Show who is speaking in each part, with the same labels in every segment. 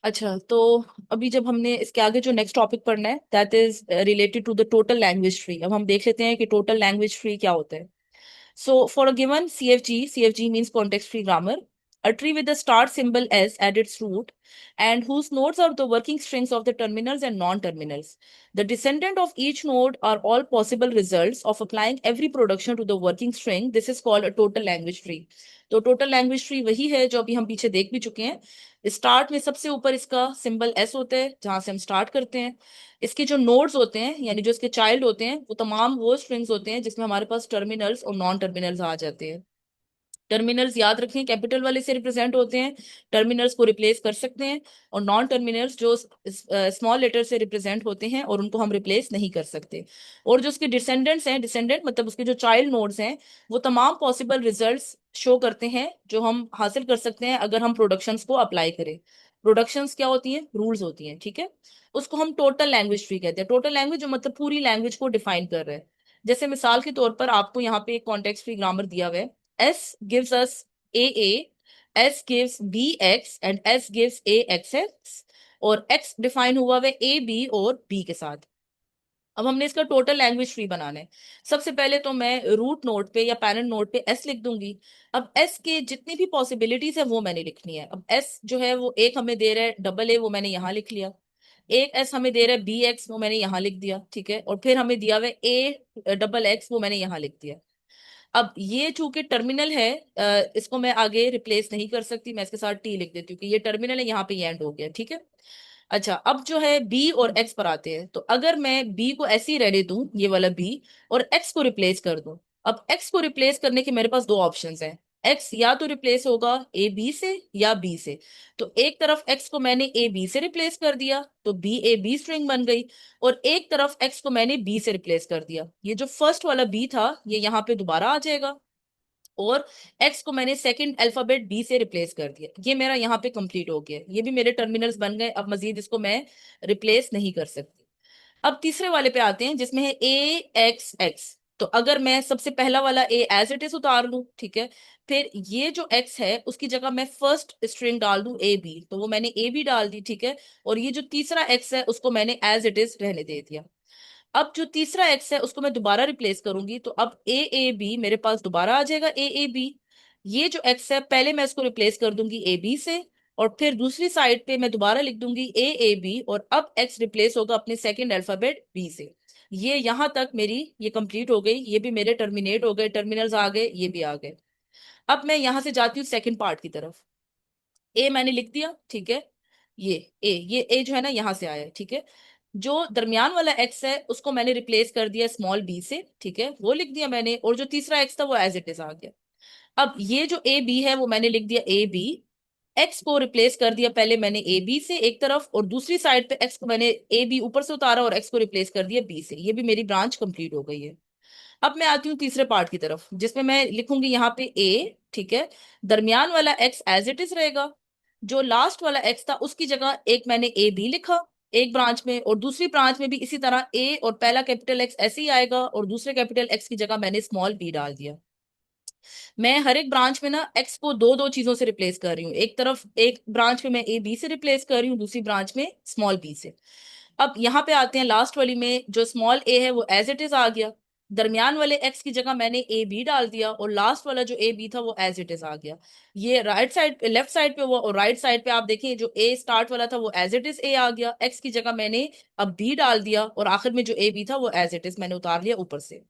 Speaker 1: अच्छा, तो अभी जब हमने इसके आगे जो नेक्स्ट टॉपिक पढ़ना है that is related to the total language tree. अब हम देख लेते हैं कि टोटल लैंग्वेज ट्री क्या होता है। So for a given CFG means context-free grammar, a tree with the start symbol S at its root, and whose nodes are the working strings of the terminals and non-terminals. The descendant of each node are all possible results of applying every production to the working string. This is called a total language tree. तो total language tree वही है जो अभी हम पीछे देख भी चुके हैं। स्टार्ट में सबसे ऊपर इसका सिंबल एस होता है जहां से हम स्टार्ट करते हैं। इसके जो नोड्स होते हैं यानी जो इसके चाइल्ड होते हैं वो तमाम वो स्ट्रिंग्स होते हैं जिसमें हमारे पास टर्मिनल्स और नॉन टर्मिनल्स आ जाते हैं। टर्मिनल्स याद रखें कैपिटल वाले से रिप्रेजेंट होते हैं, टर्मिनल्स को रिप्लेस कर सकते हैं। और नॉन टर्मिनल्स जो स्मॉल लेटर से रिप्रेजेंट होते हैं और उनको हम रिप्लेस नहीं कर सकते। और जो उसके डिसेंडेंट्स हैं, डिसेंडेंट मतलब उसके जो चाइल्ड नोड्स हैं, वो तमाम पॉसिबल रिजल्ट्स शो करते हैं जो हम हासिल कर सकते हैं अगर हम प्रोडक्शंस को अप्लाई करें। प्रोडक्शंस क्या होती हैं? रूल्स होती हैं, ठीक है। उसको हम टोटल लैंग्वेज ट्री कहते हैं। टोटल लैंग्वेज जो मतलब पूरी लैंग्वेज को डिफाइन कर रहा है। जैसे मिसाल के तौर पर आपको यहाँ पे एक कॉन्टेक्स्ट फ्री ग्रामर दिया हुआ है। S gives us AA, S gives BX and S gives AXX, और X डिफाइन हुआ है A B और B के साथ। अब हमने इसका टोटल लैंग्वेज ट्री बनाना है। सबसे पहले तो मैं रूट नोड पे या पैरेंट नोड पे S लिख दूंगी। अब S के जितनी भी पॉसिबिलिटीज है वो मैंने लिखनी है। अब S जो है वो एक हमें दे रहा है डबल ए, वो मैंने यहाँ लिख लिया। एक एस हमें दे रहा है बी एक्स, वो मैंने यहाँ लिख दिया, ठीक है। और फिर हमें दिया हुआ है ए डबल एक्स, वो मैंने यहाँ लिख दिया। अब ये चूंकि टर्मिनल है, इसको मैं आगे रिप्लेस नहीं कर सकती, मैं इसके साथ टी लिख देती हूँ कि ये टर्मिनल है, यहाँ पे ये एंड हो गया, ठीक है। अच्छा, अब जो है बी और एक्स पर आते हैं। तो अगर मैं बी को ऐसे ही रहने दूं, ये वाला बी, और एक्स को रिप्लेस कर दूं। अब एक्स को रिप्लेस करने के मेरे पास दो ऑप्शंस हैं। एक्स या तो रिप्लेस होगा ए बी से या बी से। तो एक तरफ एक्स को मैंने ए बी से रिप्लेस कर दिया तो बी ए बी स्ट्रिंग बन गई। और एक तरफ एक्स को मैंने बी से रिप्लेस कर दिया, ये जो फर्स्ट वाला बी था ये यहाँ पे दोबारा आ जाएगा। और एक्स को मैंने सेकंड अल्फाबेट बी से रिप्लेस कर दिया, ये मेरा यहाँ पे कंप्लीट हो गया, ये भी मेरे टर्मिनल्स बन गए। अब मजीद इसको मैं रिप्लेस नहीं कर सकती। अब तीसरे वाले पे आते हैं जिसमें है ए एक्स एक्स। तो अगर मैं सबसे पहला वाला ए एज इट इज उतार लूं, ठीक है। फिर ये जो एक्स है उसकी जगह मैं फर्स्ट स्ट्रिंग डाल दूं ए बी, तो वो मैंने ए बी डाल दी, ठीक है। और ये जो तीसरा एक्स है उसको मैंने एज इट इज रहने दे दिया। अब जो तीसरा एक्स है उसको मैं दोबारा रिप्लेस करूंगी तो अब ए ए बी मेरे पास दोबारा आ जाएगा ए ए बी। ये जो एक्स है पहले मैं इसको रिप्लेस कर दूंगी ए बी से, और फिर दूसरी साइड पे मैं दोबारा लिख दूंगी ए ए बी, और अब एक्स रिप्लेस होगा अपने सेकंड अल्फाबेट बी से। ये यहां तक मेरी ये कंप्लीट हो गई, ये भी मेरे टर्मिनेट हो गए, टर्मिनल्स आ गए, ये भी आ गए। अब मैं यहां से जाती हूँ सेकंड पार्ट की तरफ। ए मैंने लिख दिया, ठीक है। ये ये जो है ना यहाँ से आया है, ठीक है। जो दरमियान वाला एक्स है उसको मैंने रिप्लेस कर दिया स्मॉल बी से, ठीक है, वो लिख दिया मैंने। और जो तीसरा एक्स था वो एज इट इज आ गया। अब ये जो ए बी है वो मैंने लिख दिया ए बी। एक्स को रिप्लेस कर दिया पहले मैंने ए बी से एक तरफ, और दूसरी साइड पे एक्स को मैंने ए बी ऊपर से उतारा और एक्स को रिप्लेस कर दिया बी से। ये भी मेरी ब्रांच कंप्लीट हो गई है। अब मैं आती हूँ तीसरे पार्ट की तरफ जिसमें मैं लिखूंगी यहाँ पे ए, ठीक है। दरमियान वाला एक्स एज इट इज रहेगा। जो लास्ट वाला एक्स था उसकी जगह एक मैंने ए बी लिखा एक ब्रांच में, और दूसरी ब्रांच में भी इसी तरह ए और पहला कैपिटल एक्स ऐसे ही आएगा, और दूसरे कैपिटल एक्स की जगह मैंने स्मॉल बी डाल दिया। मैं हर एक ब्रांच में ना एक्स को दो दो चीजों से रिप्लेस कर रही हूँ। एक तरफ एक ब्रांच में मैं ए बी से रिप्लेस कर रही हूँ, दूसरी ब्रांच में स्मॉल बी से। अब यहाँ पे आते हैं लास्ट वाली में, जो स्मॉल ए है वो एज इट इज आ गया। दरमियान वाले एक्स की जगह मैंने ए बी डाल दिया, और लास्ट वाला जो ए बी था वो एज इट इज आ गया। ये राइट साइड लेफ्ट साइड पे हुआ, और राइट साइड पे आप देखिए जो ए स्टार्ट वाला था वो एज इट इज ए आ गया, एक्स की जगह मैंने अब बी डाल दिया, और आखिर में जो ए बी था वो एज इट इज मैंने उतार लिया ऊपर से।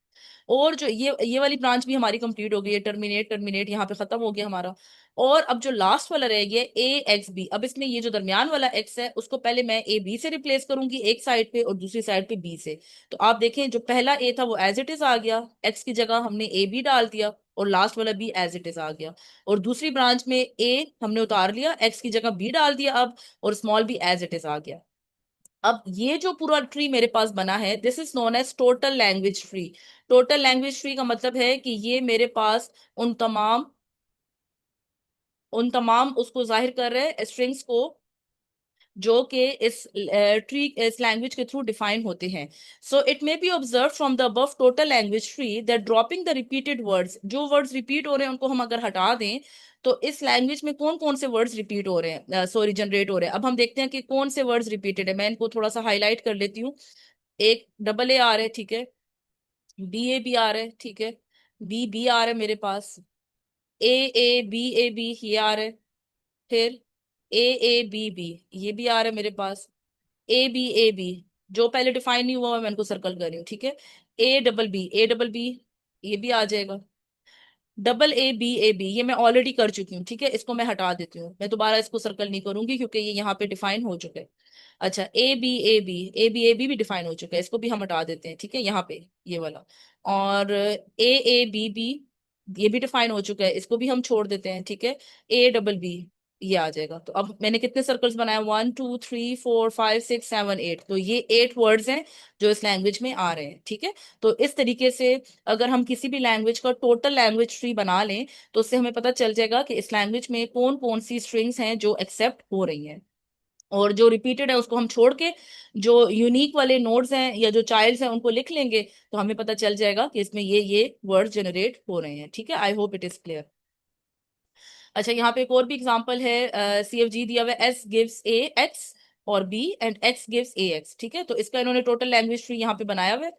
Speaker 1: और जो ये वाली ब्रांच भी हमारी कंप्लीट हो गई है, टर्मिनेट टर्मिनेट यहाँ पे खत्म हो गया हमारा। और अब जो लास्ट वाला रह गया ए एक्स बी, अब इसमें ये जो दरमियान वाला एक्स है उसको पहले मैं ए बी से रिप्लेस करूंगी एक साइड पे, और दूसरी साइड पे बी से। तो आप देखें जो पहला ए था वो एज इट इज आ गया, एक्स की जगह हमने ए बी डाल दिया, और लास्ट वाला बी एज इट इज आ गया। और दूसरी ब्रांच में ए हमने उतार लिया, एक्स की जगह बी डाल दिया अब, और small b as it is आ गया। अब ये जो पूरा ट्री मेरे पास बना है this is known as total language tree. Total language tree का मतलब है कि ये मेरे पास उन तमाम उसको जाहिर कर रहे हैं स्ट्रिंग्स को, जो कि इस लैंग्वेज के थ्रू डिफाइन होते हैं। सो it may B observe from the above total language tree that dropping the repeated words, जो वर्ड्स रिपीट हो रहे हैं उनको हम अगर हटा दें तो इस लैंग्वेज में कौन कौन से वर्ड्स रिपीट हो रहे हैं, सॉरी जनरेट हो रहे हैं। अब हम देखते हैं कि कौन से वर्ड्स रिपीटेड है। मैं इनको थोड़ा सा हाईलाइट कर लेती हूँ। एक डबल ए आ रहा है, ठीक है। बी ए बी आ रहा है, ठीक है। बी बी आ रहा है मेरे पास। ए बी ये आ रहा है। फिर ए बी बी ये भी आ रहा है मेरे पास। ए बी जो पहले डिफाइन नहीं हुआ मैं इनको सर्कल कर रही हूँ, ठीक है। ए डबल बी ये भी आ जाएगा। ए बी ये मैं ऑलरेडी कर चुकी हूँ, ठीक है। इसको मैं हटा देती हूँ, मैं दोबारा इसको सर्कल नहीं करूंगी क्योंकि ये यहाँ पे डिफाइन हो चुका है। अच्छा ए बी भी डिफाइन हो चुका है, इसको भी हम हटा देते हैं, ठीक है, यहाँ पे ये वाला। और बी बी ये भी डिफाइन हो चुका है, इसको भी हम छोड़ देते हैं, ठीक है। ए डबल बी ये आ जाएगा। तो अब मैंने कितने सर्कल्स बनाए, 1 2 3 4 5 6 7 8, तो ये 8 वर्ड्स हैं जो इस लैंग्वेज में आ रहे हैं, ठीक है। तो इस तरीके से अगर हम किसी भी लैंग्वेज का टोटल लैंग्वेज ट्री बना लें तो उससे हमें पता चल जाएगा कि इस लैंग्वेज में कौन कौन सी स्ट्रिंग्स हैं जो एक्सेप्ट हो रही हैं। और जो रिपीटेड है उसको हम छोड़ के जो यूनिक वाले नोड्स हैं या जो चाइल्ड्स हैं उनको लिख लेंगे तो हमें पता चल जाएगा कि इसमें ये वर्ड जनरेट हो रहे हैं, ठीक है। I hope it is clear. अच्छा, यहाँ पे एक और भी एग्जांपल है, CFG दिया हुआ है, एस गिव्स ए एक्स और B and X gives A X, ठीक है। तो इसका इन्होंने टोटल लैंग्वेज ट्री यहाँ पे बनाया हुआ है।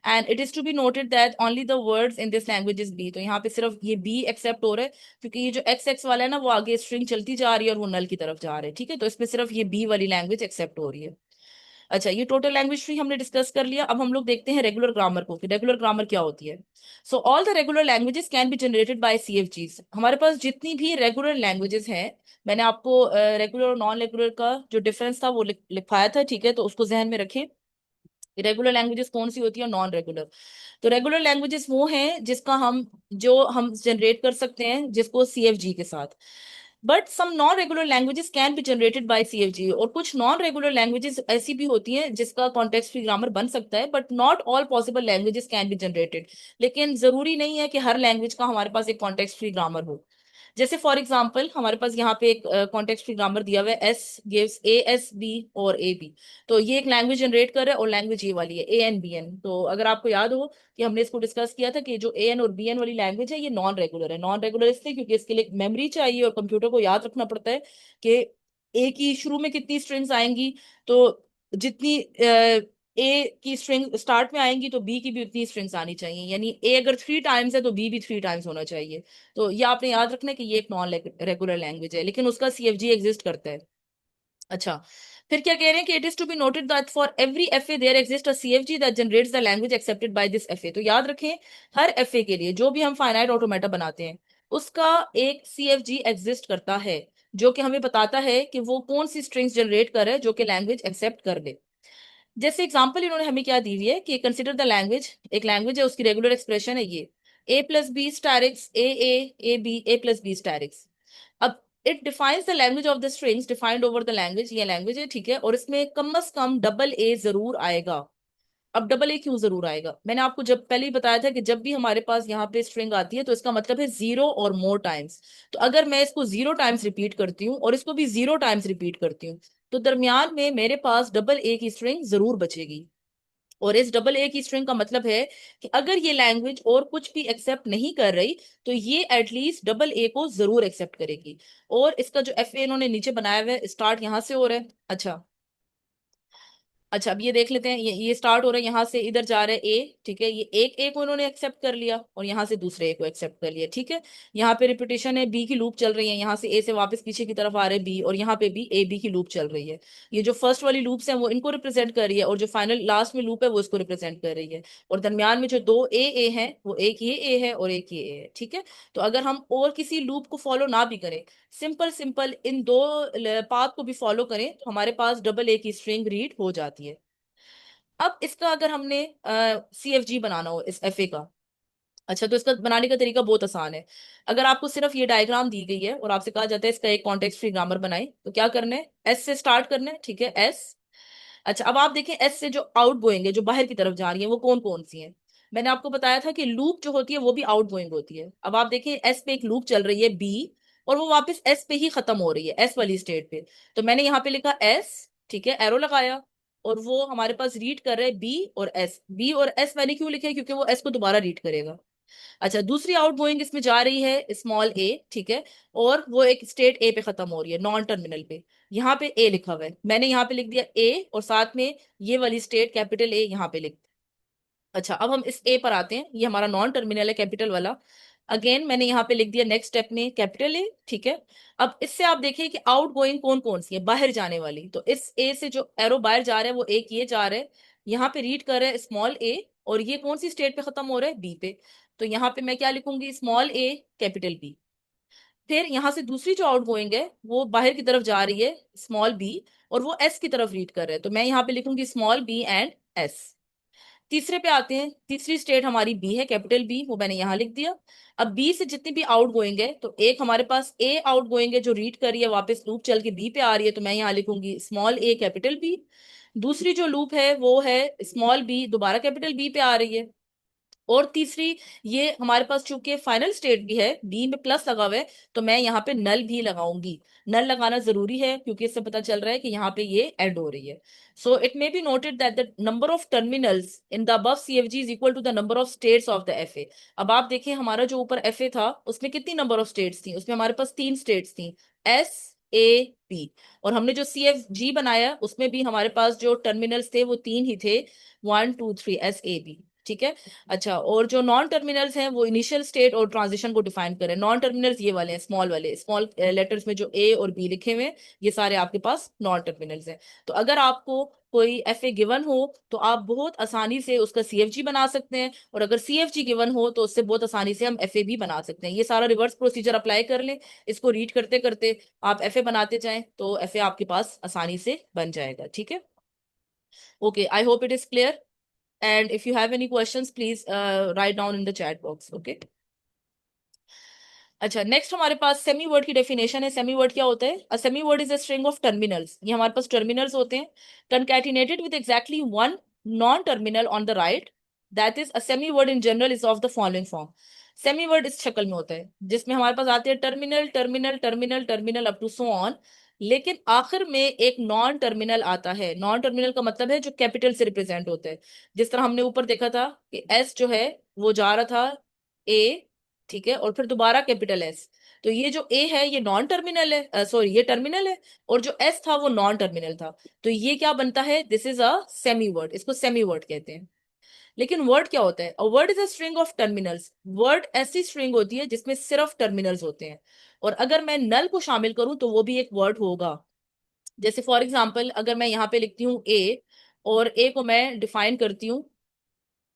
Speaker 1: And it is to be noted that only the words in this language is B, तो यहाँ पे सिर्फ ये बी एक्सेप्ट हो रहा है क्योंकि ये जो एक्स एक्स वाला है ना वो आगे स्ट्रिंग चलती जा रही है और वो नल की तरफ जा रहा है, ठीक है। तो इसमें सिर्फ ये बी वाली लैंग्वेज एक्सेप्ट हो रही है। अच्छा, ये टोटल लैंग्वेज ट्री हमने डिस्कस कर लिया। अब हम लोग देखते हैं रेगुलर ग्रामर को कि रेगुलर ग्रामर क्या होती है। So all the regular languages can be generated bye CFGs। हमारे पास जितनी भी रेगुलर लैंग्वेजेस हैं, मैंने आपको रेगुलर और नॉन रेगुलर का जो डिफरेंस था वो लिखाया था, ठीक है। तो उसको जहन में रखें। रेगुलर लैंग्वेजेस कौन सी होती है, नॉन रेगुलर। तो रेगुलर लैंग्वेजेस वो हैं जिसका हम जो हम जनरेट कर सकते हैं जिसको CFG के साथ। But some non regular languages can be generated by CFG, और कुछ नॉन रेगुलर लैंग्वेजेस ऐसी भी होती हैं जिसका कॉन्टेक्स्ट फ्री ग्रामर बन सकता है, but not all possible languages can be generated. लेकिन जरूरी नहीं है कि हर लैंग्वेज का हमारे पास एक कॉन्टेक्स्ट फ्री ग्रामर हो। जैसे फॉर एग्जाम्पल हमारे पास यहाँ पे एक कॉन्टेक्स्ट फ्री ग्रामर दिया हुआ है, S gives A S B और ए बी। तो ये एक लैंग्वेज जनरेट कर रहा है और लैंग्वेज ये वाली है AN BN। तो अगर आपको याद हो कि हमने इसको डिस्कस किया था कि जो AN और BN वाली लैंग्वेज है ये नॉन रेगुलर है। नॉन रेगुलर इसलिए क्योंकि इसके लिए मेमोरी चाहिए और कंप्यूटर को याद रखना पड़ता है कि ए की शुरू में कितनी स्ट्रिंग्स आएंगी। तो जितनी ए की स्ट्रिंग स्टार्ट में आएंगी तो बी की भी उतनी स्ट्रिंग्स आनी चाहिए, यानी ए अगर 3 टाइम्स है तो बी भी 3 टाइम्स होना चाहिए। तो ये आपने याद रखना है कि ये एक नॉन रेगुलर लैंग्वेज है लेकिन उसका CFG एग्जिस्ट करता है। अच्छा, फिर क्या कह रहे हैं कि it is to be noted that for every FA there exist a CFG that generates the language accepted by this FA। तो याद रखें, हर FA के लिए जो भी हम फाइनाइट ऑटोमेटा बनाते हैं उसका एक CFG एग्जिस्ट करता है जो कि हमें बताता है कि वो कौन सी स्ट्रिंग्स जनरेट कर रहा है जो कि लैंग्वेज एक्सेप्ट कर ले। जैसे एग्जांपल इन्होंने हमें क्या दी हुई है कि कंसिडर द लैंग्वेज, एक लैंग्वेज है उसकी रेगुलर एक्सप्रेशन है ये A+B स्टैरिक्स A+B स्टैरिक्स। अब it defines the language of the strings defined over the language, ये लैंग्वेज है, ठीक है। और इसमें कम से कम डबल ए जरूर आएगा। अब डबल ए क्यों जरूर आएगा, मैंने आपको जब पहले ही बताया था कि जब भी हमारे पास यहाँ पे स्ट्रिंग आती है तो इसका मतलब है 0 और मोर टाइम्स। तो अगर मैं इसको 0 टाइम्स रिपीट करती हूँ और इसको भी 0 टाइम्स रिपीट करती हूँ तो दरमियान में मेरे पास डबल ए की स्ट्रिंग जरूर बचेगी। और इस डबल ए की स्ट्रिंग का मतलब है कि अगर ये लैंग्वेज और कुछ भी एक्सेप्ट नहीं कर रही तो ये एटलीस्ट डबल ए को जरूर एक्सेप्ट करेगी। और इसका जो FA इन्होंने नीचे बनाया हुआ है स्टार्ट यहाँ से हो रहा है। अच्छा, अब ये देख लेते हैं, ये स्टार्ट हो रहा है यहाँ से इधर जा रहा है ए, ठीक है। ये एक ए को इन्होंने एक्सेप्ट कर लिया और यहाँ से दूसरे ए को एक्सेप्ट कर लिया, ठीक है। यहाँ पे रिपीटेशन है, बी की लूप चल रही है, यहाँ से ए से वापस पीछे की तरफ आ रहे बी और यहाँ पे भी A B की लूप चल रही है। ये जो फर्स्ट वाली लूप्स है वो इनको रिप्रेजेंट कर रही है और जो फाइनल लास्ट में लूप है वो इसको रिप्रेजेंट कर रही है। और दरमियान में जो दो ए है वो एक ये ए है और एक ये ए है, ठीक है। तो अगर हम और किसी लूप को फॉलो ना भी करें, सिंपल सिंपल इन दो पाथ को भी फॉलो करें तो हमारे पास डबल ए की स्ट्रिंग रीड हो जाती है। अब इसका अगर हमने CFG बनाना हो इस FA का, अच्छा, तो इसका बनाने का तरीका बहुत आसान है। अगर आपको सिर्फ ये डायग्राम दी गई है और आपसे कहा जाता है इसका एक कॉन्टेक्स्ट फ्री ग्रामर बनाए तो क्या करना है, S से स्टार्ट करना है, ठीक है, S। अच्छा, अब आप देखें S से जो आउट गोइंग है, जो बाहर की तरफ जा रही है, वो कौन कौन सी है। मैंने आपको बताया था कि लूप जो होती है वो भी आउट गोइंग होती है। अब आप देखें S पे एक लूप चल रही है B, और वो वापस एस पे ही खत्म हो रही है, एस वाली स्टेट पे। तो मैंने यहाँ पे लिखा एस, ठीक है, एरो लगाया, और वो हमारे पास रीड कर रहे हैं बी और एस। बी और एस मैंने क्यों लिखे? क्योंकि वो एस को दोबारा रीड करेगा। अच्छा, दूसरी आउट गोइंग इसमें जा रही है स्मॉल ए, ठीक है, और वो एक स्टेट ए पे खत्म हो रही है, नॉन टर्मिनल पे। यहाँ पे ए लिखा हुआ है, मैंने यहाँ पे लिख दिया ए, और साथ में ये वाली स्टेट कैपिटल ए यहाँ पे लिख। अच्छा, अब हम इस ए पर आते हैं, ये हमारा नॉन टर्मिनल है कैपिटल वाला। अगेन मैंने यहाँ पे लिख दिया नेक्स्ट स्टेप में कैपिटल ए, ठीक है। अब इससे आप देखिए कि आउट गोइंग कौन कौन सी है, बाहर जाने वाली। तो इस ए से जो एरो बाहर जा रहा है वो एक ये जा रहा है, यहाँ पे रीड कर रहे हैं स्मॉल ए, और ये कौन सी स्टेट पे खत्म हो रहा है? बी पे। तो यहाँ पे मैं क्या लिखूंगी? स्मॉल ए कैपिटल बी। फिर यहाँ से दूसरी जो आउट गोइंग है वो बाहर की तरफ जा रही है, स्मॉल बी, और वो एस की तरफ रीड कर रहे हैं, तो मैं यहाँ पे लिखूंगी स्मॉल बी एंड एस। तीसरे पे आते हैं, तीसरी स्टेट हमारी बी है, कैपिटल बी, वो मैंने यहाँ लिख दिया। अब बी से जितनी भी आउट गोइंग है, तो एक हमारे पास ए आउट गोइंग है जो रीड कर रही है, वापस लूप चल के बी पे आ रही है, तो मैं यहाँ लिखूंगी स्मॉल ए कैपिटल बी। दूसरी जो लूप है वो है स्मॉल बी दोबारा कैपिटल बी पे आ रही है। और तीसरी, ये हमारे पास चूंकि फाइनल स्टेट भी है, बी में प्लस लगा हुआ है, तो मैं यहाँ पे नल भी लगाऊंगी। नल लगाना जरूरी है क्योंकि इससे पता चल रहा है कि यहाँ पे ये एड हो रही है। So it may be noted that the number of terminals in the above CFG is equal to the number of states of the FA. अब आप देखें हमारा जो ऊपर एफए था उसमें कितनी नंबर ऑफ स्टेट्स थी? उसमें हमारे पास तीन स्टेट्स थी, एस, ए, पी। और हमने जो सी एफ जी बनाया उसमें भी हमारे पास जो टर्मिनल्स थे वो तीन ही थे, 1 2 3, एस ए बी, ठीक है। अच्छा, और जो नॉन टर्मिनल्स हैं वो इनिशियल स्टेट और ट्रांजिशन को डिफाइन करें। नॉन टर्मिनल्स ये वाले हैं, स्मॉल वाले, स्मॉल लेटर्स में जो ए और बी लिखे हुए हैं, ये सारे आपके पास नॉन टर्मिनल्स हैं। तो अगर आपको कोई एफ ए गिवन हो तो आप बहुत आसानी से उसका सी एफ जी बना सकते हैं, और अगर सी एफ जी गिवन हो तो उससे बहुत आसानी से हम एफ ए भी बना सकते हैं। ये सारा रिवर्स प्रोसीजर अप्लाई कर लें, इसको रीड करते करते आप एफ ए बनाते जाएं तो एफ ए आपके पास आसानी से बन जाएगा, ठीक है। Okay, I hope it is clear. And if you have any questions, please write down in the chat box. Okay. अच्छा, नेक्स्ट हमारे पास सेमी वर्ड की डेफिनेशन है। सेमी वर्ड क्या होता है? A semi word is a string of terminals. ये हमारे पास terminals होते हैं, concatenated with exactly one non terminal on the right. That is a semi word in general is of the following form. Semi word इस शक्ल में होता है जिसमें हमारे पास आते हैं terminal terminal terminal terminal up to so on, लेकिन आखिर में एक नॉन टर्मिनल आता है। नॉन टर्मिनल का मतलब है जो कैपिटल से रिप्रेजेंट होता है। जिस तरह हमने ऊपर देखा था कि एस जो है वो जा रहा था ए, ठीक है, और फिर दोबारा कैपिटल एस। तो ये जो ए है ये नॉन टर्मिनल है, सॉरी ये टर्मिनल है, और जो एस था वो नॉन टर्मिनल था। तो ये क्या बनता है? This is a semi word, इसको सेमी वर्ड कहते हैं। लेकिन वर्ड क्या होता है? A word is a string of terminals. Word ऐसी स्ट्रिंग होती है जिसमें सिर्फ टर्मिनल्स होते हैं, और अगर मैं नल को शामिल करूं तो वो भी एक वर्ड होगा। जैसे फॉर एग्जाम्पल, अगर मैं यहाँ पे लिखती हूँ ए, और ए को मैं डिफाइन करती हूँ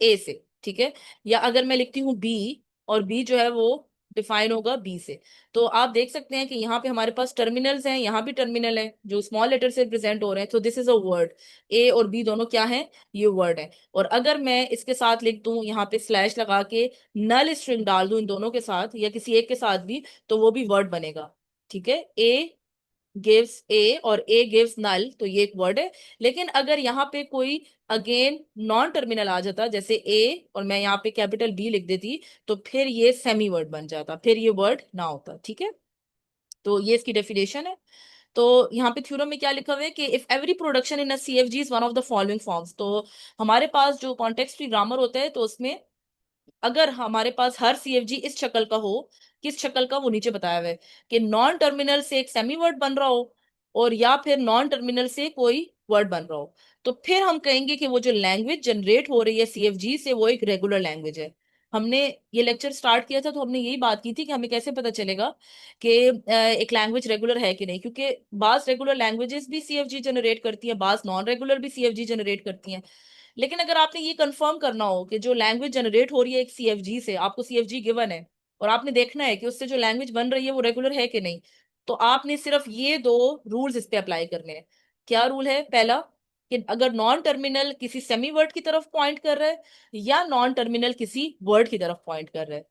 Speaker 1: ए से, ठीक है, या अगर मैं लिखती हूँ बी, और बी जो है वो डिफाइन होगा बी से, तो आप देख सकते हैं कि यहाँ पे हमारे पास टर्मिनल्स हैं, यहाँ भी टर्मिनल है जो स्मॉल लेटर से प्रेजेंट हो रहे हैं। तो दिस इज अ वर्ड। ए और बी दोनों क्या है? ये वर्ड है। और अगर मैं इसके साथ लिख दूं यहाँ पे स्लैश लगा के, नल स्ट्रिंग डाल दूं इन दोनों के साथ या किसी एक के साथ भी, तो वो भी वर्ड बनेगा, ठीक है। ए गिव्स ए और ए गिव्स नल, तो ये एक वर्ड है। लेकिन अगर यहाँ पे कोई अगेन नॉन टर्मिनल आ जाता, जैसे ए और मैं यहाँ पे कैपिटल बी लिख देती, तो फिर ये सेमी वर्ड बन जाता, फिर ये वर्ड ना होता, ठीक है। तो ये इसकी डेफिनेशन है। तो यहाँ पे थ्योरम में क्या लिखा हुआ है कि if every production in a CFG is one of the following forms. तो हमारे पास जो कॉन्टेक्स्ट फ्री ग्रामर होता है, तो उसमें अगर हमारे पास हर सीएफजी इस शक्ल का हो, किस शक्ल का वो नीचे बताया हुआ है, कि नॉन टर्मिनल से एक सेमी वर्ड बन रहा हो, और या फिर नॉन टर्मिनल से कोई वर्ड बन रहा हो, तो फिर हम कहेंगे कि वो जो लैंग्वेज जनरेट हो रही है सीएफजी से वो एक रेगुलर लैंग्वेज है। हमने ये लेक्चर स्टार्ट किया था तो हमने यही बात की थी कि हमें कैसे पता चलेगा कि एक लैंग्वेज रेगुलर है कि नहीं, क्योंकि बाज रेगुलर लैंग्वेजेस भी सीएफजी जनरेट करती है, बाज नॉन रेगुलर भी सीएफजी जनरेट करती हैं। लेकिन अगर आपने ये कंफर्म करना हो कि जो लैंग्वेज जनरेट हो रही है एक सीएफजी से, आपको सीएफजी गिवन है, और आपने देखना है कि उससे जो लैंग्वेज बन रही है वो रेगुलर है कि नहीं, तो आपने सिर्फ ये दो रूल्स इस पे अप्लाई करने हैं। क्या रूल है? पहला, कि अगर नॉन टर्मिनल किसी सेमी वर्ड की तरफ पॉइंट कर रहा है, या नॉन टर्मिनल किसी वर्ड की तरफ पॉइंट कर रहा है।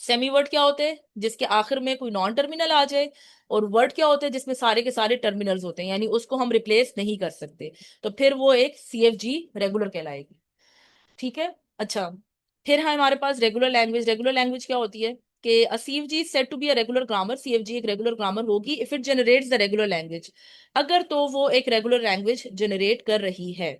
Speaker 1: सेमी वर्ड क्या होते हैं? जिसके आखिर में कोई नॉन टर्मिनल आ जाए। और वर्ड क्या होते हैं? जिसमें सारे के सारे टर्मिनल्स होते हैं, यानी उसको हम रिप्लेस नहीं कर सकते, तो फिर वो एक सीएफजी रेगुलर कहलाएगी, ठीक है। अच्छा, फिर है हमारे पास रेगुलर लैंग्वेज। रेगुलर लैंग्वेज क्या होती है? कि a CFG is said to be a regular grammar, CFG एक रेगुलर ग्रामर होगी if it generates the regular language, अगर तो वो एक रेगुलर लैंग्वेज जनरेट कर रही है।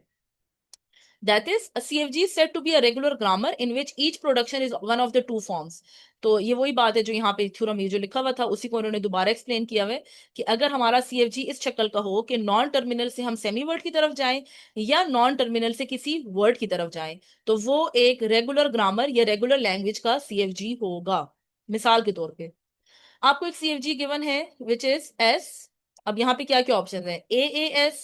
Speaker 1: That is, a CFG is said to be a regular grammar in which each production is one of the two forms. तो ये वही बात है जो यहाँ पे थ्योरम ये जो लिखा हुआ था उसी को उन्होंने दोबारा एक्सप्लेन किया हुआ है कि अगर हमारा CFG इस शक्ल का हो कि नॉन टर्मिनल से हम सेमी वर्ड की तरफ जाएं या नॉन टर्मिनल से किसी वर्ड की तरफ जाएं, तो वो एक रेगुलर ग्रामर या रेगुलर लैंग्वेज का CFG होगा। मिसाल के तौर पे आपको एक CFG गिवन है विच इज एस। अब यहाँ पे क्या क्या ऑप्शन है, AAS,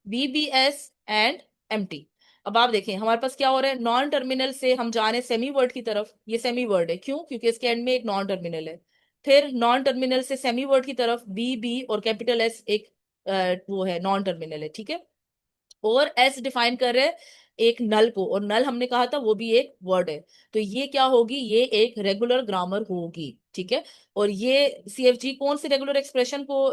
Speaker 1: BBS एंड MT। अब आप देखें हमारे पास क्या हो रहा है, नॉन टर्मिनल से हम जा रहे हैं सेमी वर्ड की तरफ, ये सेमी वर्ड है, क्यों, क्योंकि इसके एंड में एक नॉन टर्मिनल है। फिर नॉन टर्मिनल से सेमी वर्ड की तरफ बी और कैपिटल एस एक वो है नॉन टर्मिनल है, ठीक है। और एस डिफाइन कर रहे हैं एक नल को, और नल हमने कहा था वो भी एक वर्ड है। तो ये क्या होगी, ये एक रेगुलर ग्रामर होगी, ठीक है। और ये CFG कौन सी रेगुलर एक्सप्रेशन को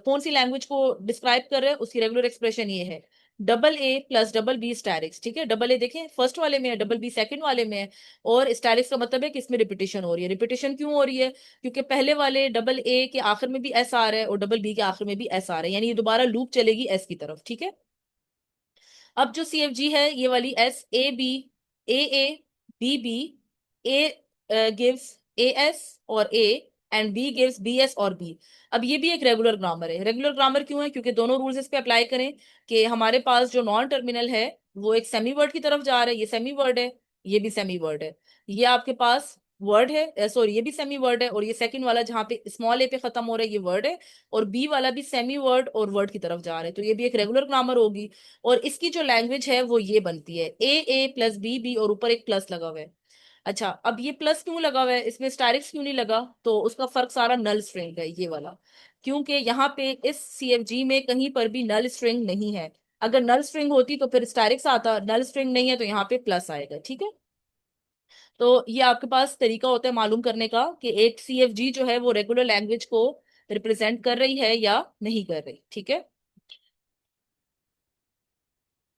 Speaker 1: कौन सी लैंग्वेज को डिस्क्राइब कर रहे हैं, उसकी रेगुलर एक्सप्रेशन ये है double a plus double b asterisks, ठीक है। डबल ए देखें फर्स्ट वाले में है, डबल बी सेकंड वाले में है, और स्टैरिक्स का मतलब है कि इसमें रिपीटिशन हो रही है। रिपीटिशन क्यों हो रही है, क्योंकि पहले वाले डबल ए के आखिर में भी एस आ रहा है और डबल बी के आखिर में भी एस आ रहा है, यानी ये दोबारा लूप चलेगी एस की तरफ, ठीक है। अब जो CFG है ये वाली SAB, AA, BB, A gives AS और A, and B gives BS और B। अब ये भी एक रेगुलर ग्रामर है। रेगुलर ग्रामर क्यों है, क्योंकि दोनों रूल्स इस पे अप्लाई करें कि हमारे पास जो नॉन टर्मिनल है वो एक सेमी वर्ड की तरफ जा रहा है, ये सेमी वर्ड है, ये भी सेमी वर्ड है, ये आपके पास वर्ड है, सॉरी ये भी सेमी वर्ड है, और ये सेकंड वाला जहाँ पे स्मॉल ए पे खत्म हो रहा है ये वर्ड है, और बी वाला भी सेमी वर्ड और वर्ड की तरफ जा रहा है, तो ये भी एक रेगुलर ग्रामर होगी। और इसकी जो लैंग्वेज है वो ये बनती है A प्लस B और ऊपर एक प्लस लगा हुआ है। अच्छा, अब ये प्लस क्यों लगा हुआ है, इसमें स्टारिक्स क्यों नहीं लगा, तो उसका फर्क सारा नल स्ट्रिंग है ये वाला, क्योंकि यहाँ पे इस CFG में कहीं पर भी नल स्ट्रिंग नहीं है। अगर नल स्ट्रिंग होती तो फिर स्टारिक्स आता, नल स्ट्रिंग नहीं है तो यहाँ पे प्लस आएगा, ठीक है। तो ये आपके पास तरीका होता है मालूम करने का कि एक CFG जो है वो रेगुलर लैंग्वेज को रिप्रेजेंट कर रही है या नहीं कर रही, ठीक है।